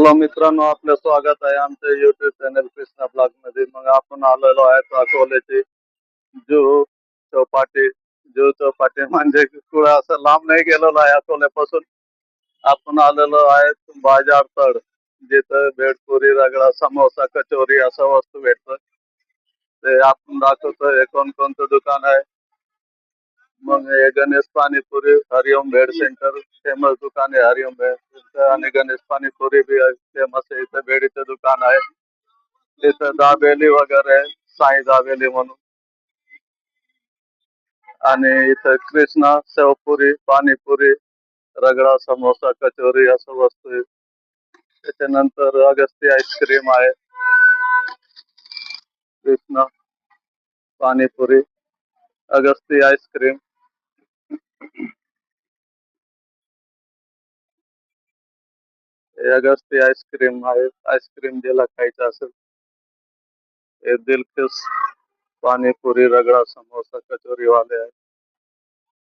Hello मित्रांनो, आपलं स्वागत आहे आमच्या युट्यूब चॅनल कृष्णा ब्लॉग मध्ये. मग आपण आलेलो आहे अकोल्याचे जू चौपाटी. जू चौपाटी म्हणजे थोडं असं लांब नाही गेलेलो आहे अकोल्यापासून. आपण आलेलो आहे बाजार तळ, जिथं भेळपुरी, रगडा, समोसा, कचोरी असं वस्तू भेटतं. ते आपण दाखवतो हे कोणकोणतं दुकान आहे. मग हे गणेश पाणीपुरी, हरिओम भेळ सेंटर फेमस दुकान आहे. हरिओम भेळ इथं आणि गणेश पाणीपुरी बी फेमस आहे. इथं भेळीचं दुकान आहे. इथं दाबेली वगैरे, साई दाबेली म्हणून. आणि इथं कृष्णा शेवपुरी, पाणीपुरी, रगडा, समोसा, कचोरी असं वस्तू आहे. त्याच्यानंतर अगस्ती आईस्क्रीम आहे. कृष्णा पाणीपुरी, अगस्ती आईस्क्रीम. हे अगस्ती आईस्क्रीम आहे. आईस्क्रीम ज्याला खायचं असेल. हे दिलखुश पाणीपुरी, रगडा, समोसा, कचोरी वाले आहे.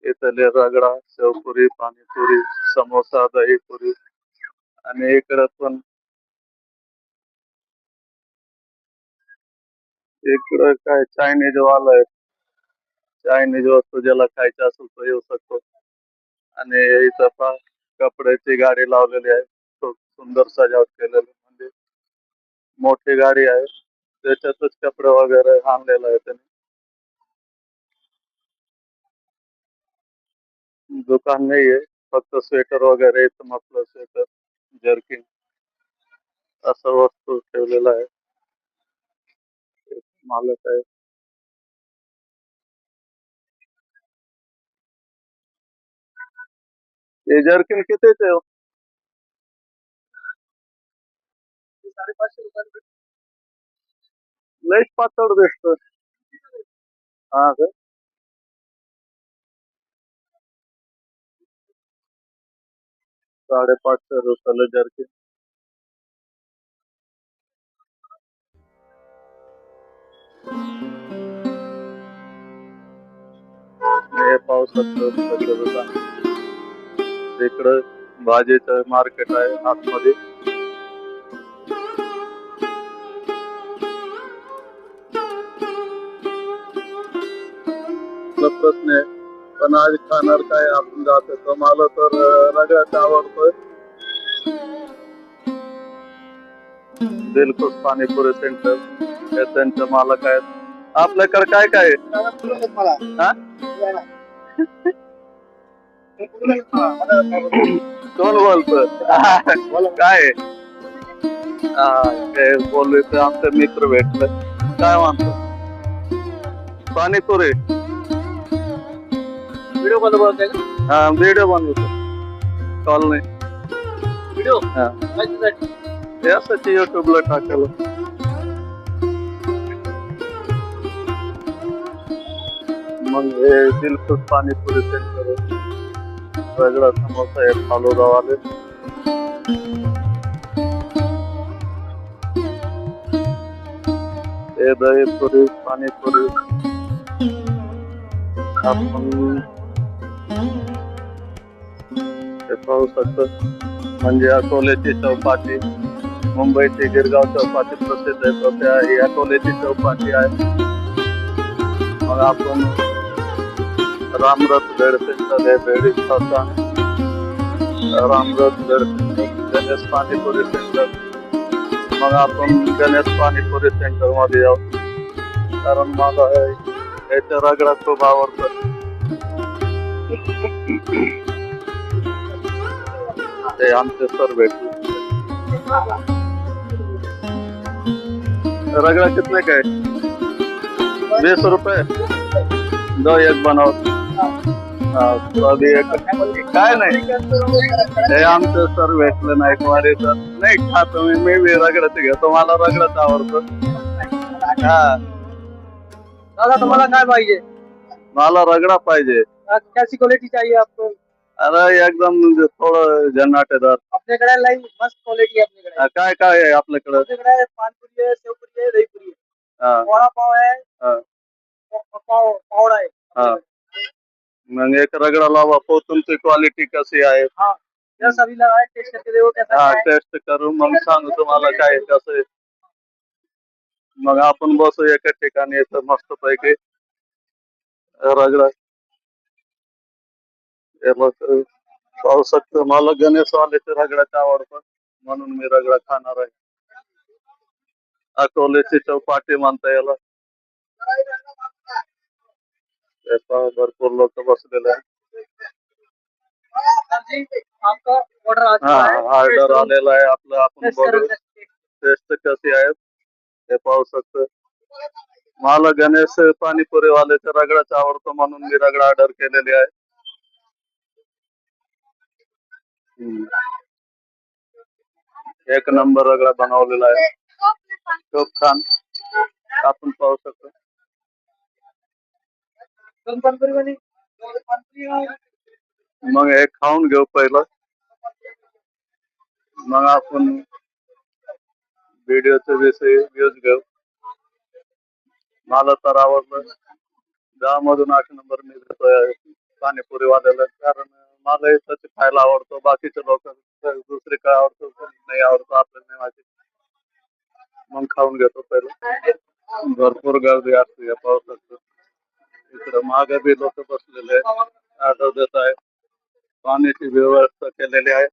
इथले रगडा, शेवपुरी, पाणीपुरी, समोसा, दहीपुरी. आणि इकडं पण इकडं काय चायनीज वाला आहे. चायनीज वस्तू ज्याला खायचं असेल तो येऊ शकतो. आणि इथं पण कपड्याची गाडी लावलेली आहे. खूप सुंदर सजावट केलेली, म्हणजे मोठी गाडी आहे. त्याच्यातच कपडे वगैरे आणलेलं आहे त्यांनी. दुकान नाहीये, फक्त स्वेटर वगैरे, इथं मफलर, स्वेटर, जर्किन असं वस्तू ठेवलेलं आहे. मालक आहे. हे जर्किन कितीचे हो? 550 रुपये. लयच पातळ दिसतं. हा का? 550 रुपयाला जर्किन. हे पाहू शकतो सगळं दुकान. इकडं भाजीचं मार्केट आहे आतमध्ये. प्रश्न आहे, पण आज खाणार काय आपण जातो. तर मला तर रगडाच आवडतोय. दिलखुश पाणीपुरी सेंटर हे त्यांचं मालक आहेत. आपल्याकडे काय काय आहे? हा? कोण बोलतो? काय आहे? काय बोलले तर आमचे मित्र भेटले. काय म्हणतो? पाणीपुरी व्हिडिओ कॉल बोलतोय का? हा, व्हिडिओ बनवतो. कॉल नाही. व्हिडिओ हे असंच युट्यूबला टाकायला. मग हे दिलखुश पाणीपुरी सेंटर आहे. रगडा, समोसा आहे, फालुदावाले. हे दहीपुरी, पाणीपुरी. आपण हे पाहू शकतो, म्हणजे अकोल्याची चौपाटी. मुंबईची गिरगाव चौपाटी प्रसिद्ध आहे, तर त्या ही अकोल्याची चौपाटी आहे. मग आपण रामरथ भेळ सेंटर आहे, भेडी ठसा, रामरथ भेळ सेंटर, गणेश पाणीपुरी सेंटर. मग आपण गणेश पाणीपुरी सेंटर मध्ये जाऊ, कारण मला याच्या रगडा खूप आवडतो. ते आमचे सर भेटले. रगड़ा कितने का है? 20 रुपए। दो एक बनाओ। तो अभी एक काय नाही, हे आमचं सर भेटलं नाही कुमारी सर. नाही खातो मी बी रगडच घेतो, मला रगडच आवडतो. हा दादा, तुम्हाला काय पाहिजे? मला रगडा पाहिजे. कैसी क्वालिटी चाहिए आपको? अरे एकदम थोडं झन्नाटेदार. आपल्याकडे लाईन मस्त क्वालिटी आहे. आपल्याकडे काय काय आहे? आपल्याकडे पानपुरी आहे, शेवपुरी आहे, दहीपुरी आहे, वडापाव आहे, पावडा आहे. मग एक रगडा लावा. तुमची क्वालिटी कशी आहे? जस अभी लगाए टेस्ट करके देखो कैसा हा है। टेस्ट करू मग सांगू तुम्हाला काय कसं आहे. मग आपण बसू एका ठिकाणी इथं मस्त पैकी रगडा हे मग पाहू शकतो. मला गणेशवाल्याचे रगडाच आवडतं म्हणून मी रगडा खाणार आहे. अकोल्याची चौपाटी म्हणता याला. हे पहा भरपूर लोक बसलेले आहेत. जी आपका ऑर्डर आ हा चुका है। ऑर्डर आलेला आहे आपलं. आपण टेस्ट बघू करो। टेस्ट कशी आहे हे पाहू शकतो. मला गणेश पाणीपुरी वाल्याचा रगडाच आवडतो म्हणून मी रगडा ऑर्डर केलेली आहे. एक नंबर रगडा बनवलेला आहे. खूप छान आपण पाहू शकतो. मग हे खाऊन घेऊ पहिलं, मग आपण व्हिडिओच्या विषयी व्ह्यूज घेऊ. मला तर आवडलं. 10 मधून 8 नंबर मी देतोय पाणीपुरी वाल्याला, कारण मला तसे खायला आवडतो. बाकीचे लोक दुसरे काय आवडतो नाही आवडतो आपल्याला नाही माहिती. मग खाऊन घेतो पहिलं. भरपूर गर्दी असते या पाहू शकतो. इकडं मागे बी लोक बसलेले आहेत, ऑर्डर देत आहे. पाण्याची व्यवस्था केलेली आहे.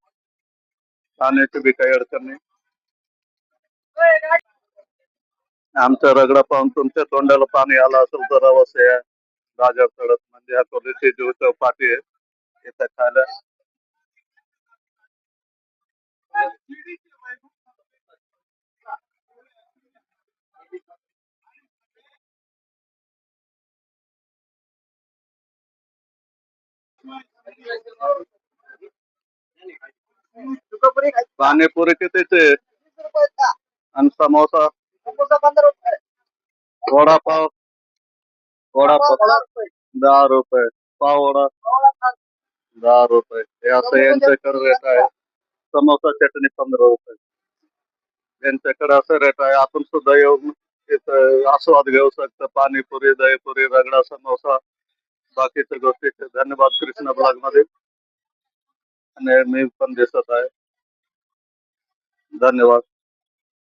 पाण्याची बी काही अडचण नाही. आमचा रगडा पाहून तुमच्या तोंडाला पाणी आलं असेल तर अवश्य या. राजा तळत म्हणजे अकोल्याची जो चौपाटी आहे इथं खायला. पाणीपुरी कितीचे आणि समोसा वडापाव 10 रुपये, पाव वडा 10 रुपये. हे असं यांच्याकडे रेट आहे. समोसा चटणी 15 रुपये. यांच्याकडे असं रेट आहे. आपण सुद्धा येऊन इथं आस्वाद घेऊ शकतो. पाणीपुरी, दहीपुरी, रगडा, समोसा, बाकीच्या गोष्टीचे. धन्यवाद कृष्णा ब्लॉग मध्ये. आणि मी पण दिसत आहे. धन्यवाद.